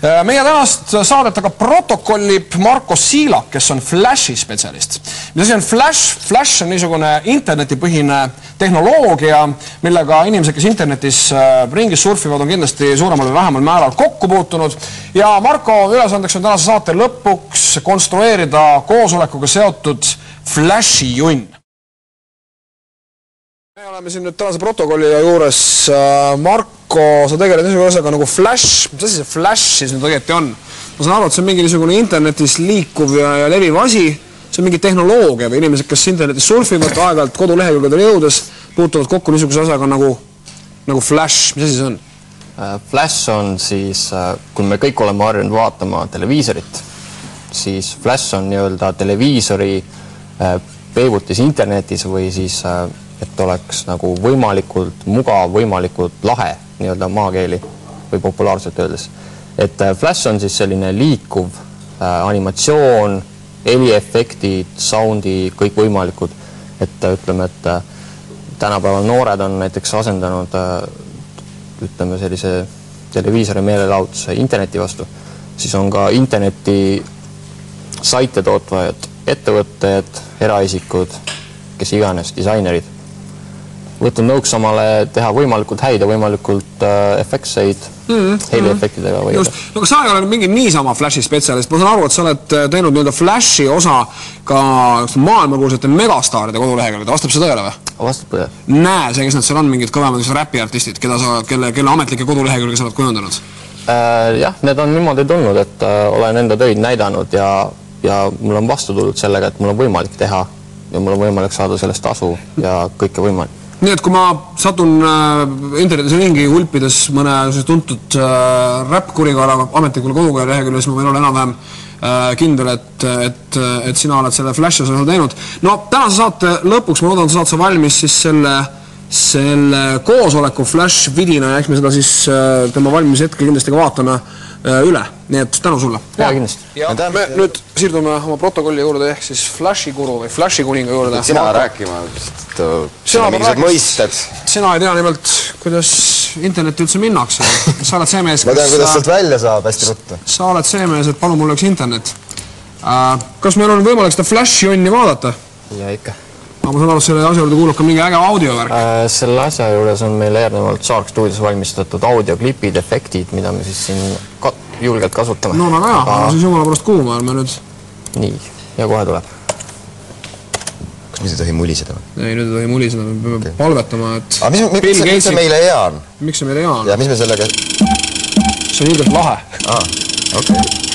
Meie tänast saadet aga protokollib Marko Siilak, kes on Flashi spetsialist. Mis asi on Flash? Flash on niisugune internetipõhine tehnoloogia, millega inimesed, kes internetis ringis surfivad, on kindlasti suuremal või vähemal määral kokku puutunud. Ja Marko ülesandeks on tänase saate lõpuks konstrueerida koosolekuga seotud Flashi junn. Me oleme siin nüüd tänase protokolli juures. Marko, sa tegeled niisugune asjaga nagu Flash. Mis asi see Flash siis nüüd õieti on? Ma saan aru, et see on mingi niisugune internetis liikuv ja leviv asi. See on mingi tehnoloogia või inimesed, kes internetis surfivad, aeg-ajalt kodulehekülgedele jõudes puutuvad kokku niisuguse asjaga nagu Flash. Mis asi see on? Flash on siis, kui me kõik oleme harjunud vaatama televiisorit, siis Flash on nii-öelda televiisori peibutis internetis või siis et oleks nagu võimalikult mugav, võimalikult lahe, nii-öelda maakeeli või populaarselt öeldes. Et Flash on siis selline liikuv animatsioon, heliefektid, soundi, kõik võimalikud. Et ütleme, et tänapäeval noored on näiteks asendanud ütleme sellise televiisori meelelahutuse interneti vastu. Siis on ka interneti saite tootvad ettevõtted, eraisikud, kes iganes, disainerid. Võtnud nõuks samale teha võimalikult häid ja võimalikult efektseid heliefektidega. Just. No, sa ei ole mingi niisama Flashi spetsialist. Ma saan aru, et sa oled teinud nii-öelda Flashi osa ka maailmakuulsate megastaaride kodulehekülgede. Vastab see tõele või? Vastab tõele. Näe, see, kes nad seal on mingid kõvemad räpiartistid, kelle ametlikke kodulehekülge sa oled kujundanud? Jah, need on niimoodi tulnud, et olen enda töid näidanud ja mul on vastu tulnud sellega, et mul on võimalik teha ja mul on võimalik saada sellest tasu ja kõike võimalik. Nii et kui ma satun internetis ringi hulpides mõne tuntud räpp-kurikaala ametlikul koduleheküljel, siis ma võin olla enam-vähem kindel, et sina oled selle Flashi osa teinud. No tänase saate lõpuks ma loodan, et saad sa valmis siis selle koosoleku Flash vidina ja eks me seda siis tema valmis hetkel kindlasti ka vaatame üle. Nii et tänu sulle. Ja, kindlasti. Ja me nüüd siirdume oma protokolli juurde ehk siis Flashi guru või Flashi kuninga juurde. Sina rääkima, mingisugused mõisted. Sina ei tea nimelt, kuidas internetti üldse minnakse. Sa oled see mees, ma tean, kuidas sealt välja saab hästi ruttu. Sa oled see mees, et palun mulle üks internet. Kas meil on võimalik seda Flashi jonni vaadata? Ja ikka. Ma saan aru, selle asja juurde kuulub ka mingi äge audiovärk. Selle asja juures on meil eelnevalt Shark Studios valmistatud audioklipid, efektid, mida me siis siin julgelt kasutame. No väga hea, aga siis jumala pärast kuuma me nüüd. Nii, ja kohe tuleb. Kas nüüd ei tohi muliseda? Ei, nüüd ei tohi muliseda, me peame palvetama, et... Aga miks see meile hea on? Miks see meile hea on? Ja mis me sellega... See on ilgelt lahe. Okei.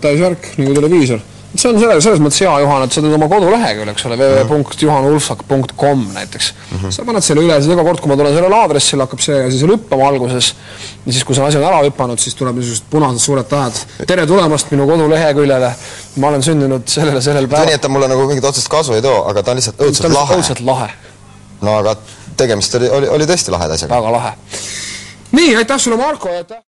täisvärk, nagu televiisor. See on selles mõttes hea, Juhan, et sa teed oma kodulehekülg, eks ole, www.juhanulfsak.com näiteks. Sa paned selle üle, siis iga kord, kui ma tulen sellele aadressile, hakkab see siis hüppama alguses. Ja siis, kui see asi on ära hüppanud, siis tuleb niisugused punased suured tähed. Tere tulemast minu koduleheküljele. Ma olen sündinud sellel päeval. See nii, et ta mulle nagu mingit otsest kasu ei too, aga ta on lihtsalt õudselt lahe. No aga tegemist oli tõesti laheda asjaga. Väga lahe. Nii, aitäh sulle, Marko!